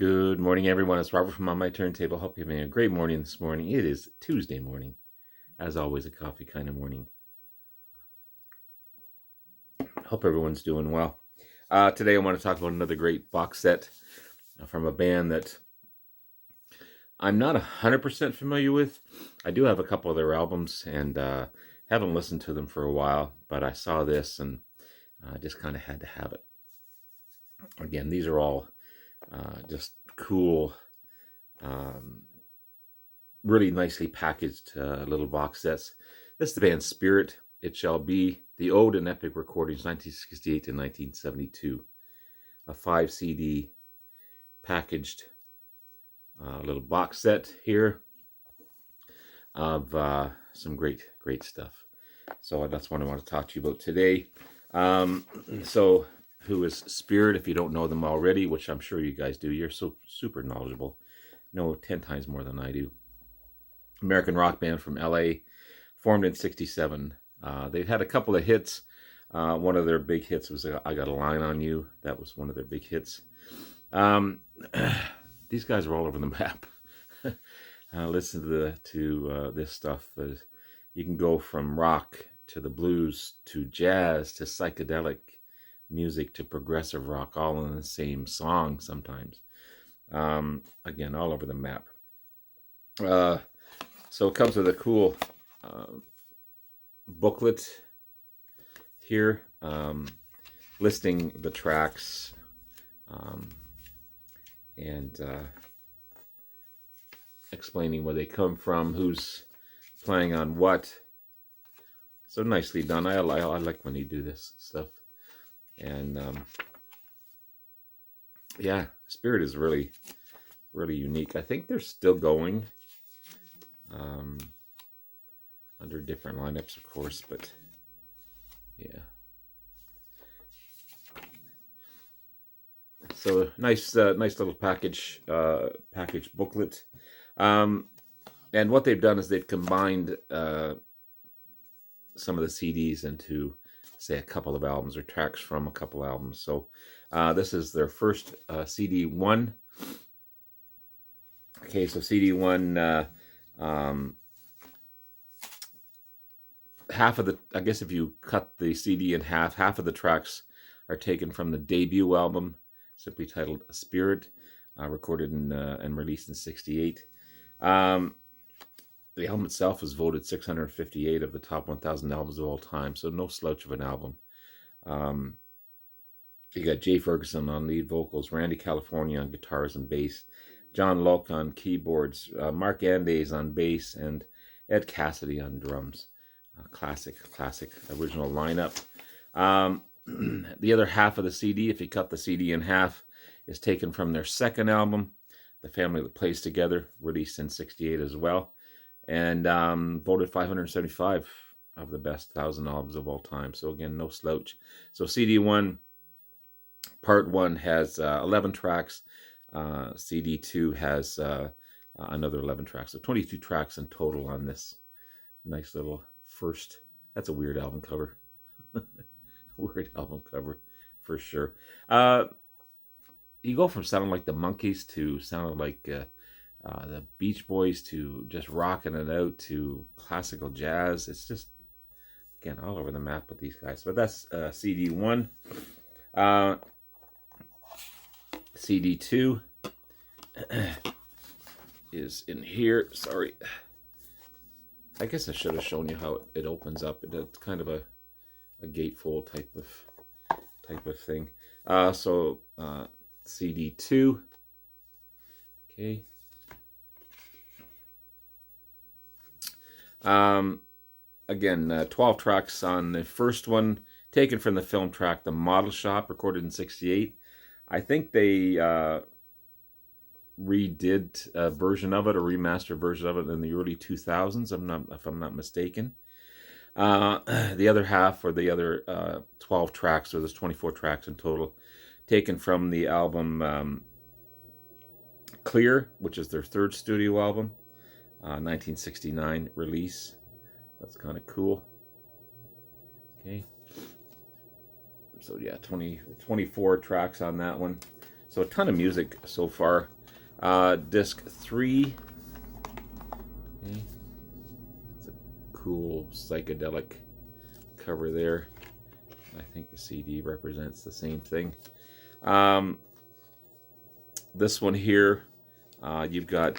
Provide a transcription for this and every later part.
Good morning, everyone. It's Robert from On My Turntable. Hope you're having a great morning this morning. It is Tuesday morning. As always, a coffee kind of morning. Hope everyone's doing well. Today, I want to talk about another great box set from a band that I'm not 100% familiar with. I do have a couple of their albums and haven't listened to them for a while, but I saw this and I just kind of had to have it. Again, these are all just cool, really nicely packaged little box sets. This is the band Spirit. It Shall Be, the Ode and Epic Recordings, 1968 to 1972. A 5 CD packaged little box set here of some great stuff. So that's what I want to talk to you about today. So who is Spirit? If you don't know them already, which I'm sure you guys do, you're so super knowledgeable. Know 10 times more than I do. American rock band from LA, formed in '67. They've had a couple of hits. One of their big hits was I Got a Line on You. That was one of their big hits. These guys are all over the map. Listen to this stuff. You can go from rock to the blues to jazz to psychedelic music to progressive rock, all in the same song sometimes. Again, all over the map. So it comes with a cool booklet here, listing the tracks and explaining where they come from, who's playing on what. So nicely done. I like when you do this stuff. And yeah, Spirit is really unique. I think they're still going under different lineups, of course, but yeah. So nice little package booklet. And what they've done is they've combined some of the CDs into, say, a couple of albums or tracks from a couple albums. So this is their first CD1. Okay, so CD1, half of the, I guess if you cut the CD in half of the tracks are taken from the debut album, simply titled Spirit, recorded and released in '68. The album itself was voted 658 of the top 1,000 albums of all time, so no slouch of an album. You got Jay Ferguson on lead vocals, Randy California on guitars and bass, John Locke on keyboards, Mark Andes on bass, and Ed Cassidy on drums. Classic original lineup. The other half of the CD, if you cut the CD in half, is taken from their second album, The Family That Plays Together, released in '68 as well, and voted 575 of the best 1,000 albums of all time. So again, no slouch. So CD1, part 1 has 11 tracks. CD2 has another 11 tracks. So 22 tracks in total on this nice little first. That's a weird album cover. Weird album cover for sure. You go from sounding like the Monkees to sounding like the Beach Boys to just rocking it out to classical jazz. It's just, again, all over the map with these guys. But that's CD1. CD2 is in here. Sorry. I guess I should have shown you how it opens up. It's kind of a gatefold type of thing. So CD2. Okay. Again, 12 tracks on the first one, taken from the film track The Model Shop, recorded in '68. I think they redid a version of it, a remastered version of it in the early 2000s, if I'm not mistaken. The other half, or the other 12 tracks, or there's 24 tracks in total, taken from the album Clear, which is their third studio album, 1969 release. That's kind of cool. Okay. So yeah, 24 tracks on that one. So a ton of music so far. Disc 3. Okay. It's a cool psychedelic cover there. I think the CD represents the same thing. This one here, you've got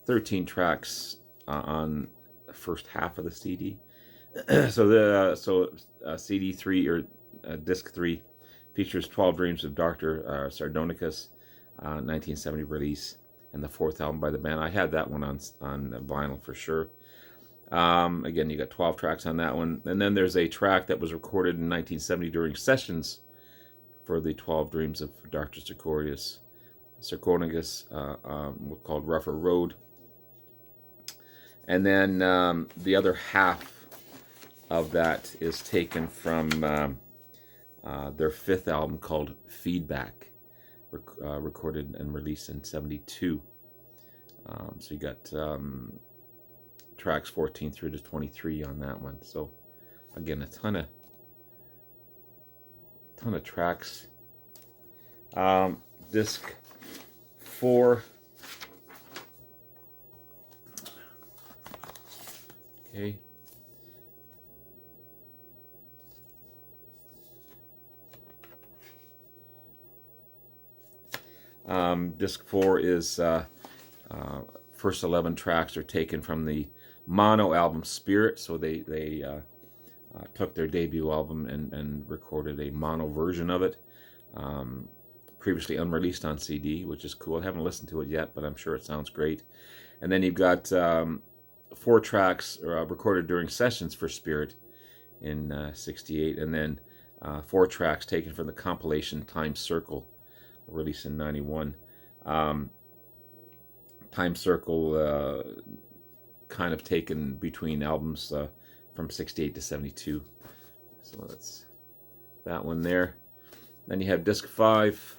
13 tracks on the first half of the CD. So CD 3 or disc 3 features 12 Dreams of Dr. Sardonicus, 1970 release, and the fourth album by the band. I had that one on vinyl for sure. Again, you got 12 tracks on that one. And then there's a track that was recorded in 1970 during sessions for the 12 Dreams of Dr. Sardonicus, called Rougher Road. And then the other half of that is taken from their fifth album called Feedback, recorded and released in 72. So you got tracks 14 through to 23 on that one. So again, a ton of tracks. Disc 4. Okay. Disc 4 is first 11 tracks are taken from the mono album Spirit. So they took their debut album and recorded a mono version of it, previously unreleased on CD, which is cool. I haven't listened to it yet, but I'm sure it sounds great. And then you've got 4 tracks recorded during sessions for Spirit in 68, and then 4 tracks taken from the compilation Time Circle, released in 91. Time Circle kind of taken between albums from 68 to 72. So that's that one there. Then you have disc 5.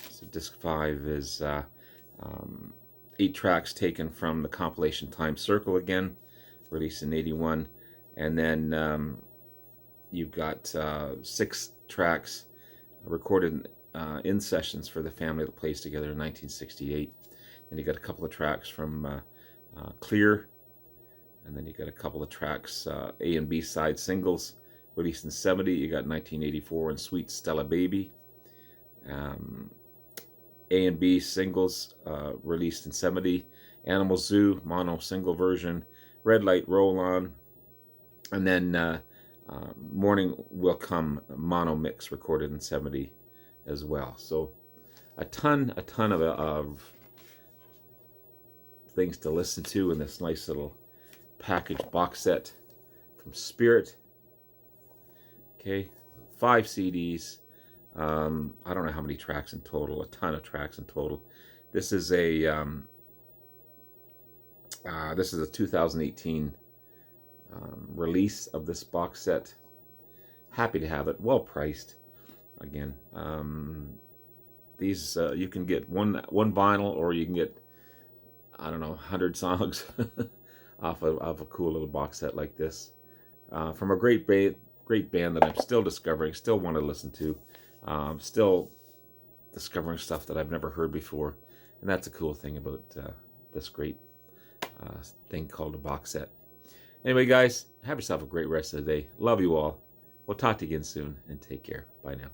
So disc 5 is 8 tracks taken from the compilation Time Circle again, released in 81. And then you've got 6 tracks recorded in sessions for the family that plays together in 1968. And you got a couple of tracks from Clear, and then you got a couple of tracks, A and B side singles, released in 70. You got 1984 and Sweet Stella Baby. A and B singles released in 70. Animal Zoo mono single version, Red Light Roll On, and then Morning Will Come mono mix recorded in 70 as well. So a ton of things to listen to in this nice little package box set from Spirit. Okay, 5 CDs. I don't know how many tracks in total. A ton of tracks in total. This is a 2018 release of this box set. Happy to have it. Well priced. Again, these you can get one vinyl, or you can get, I don't know, 100 songs off of a cool little box set like this, from a great band that I'm still discovering, still want to listen to, still discovering stuff that I've never heard before, and that's a cool thing about this great thing called a box set. Anyway, guys, have yourself a great rest of the day. Love you all. We'll talk to you again soon, and take care. Bye now.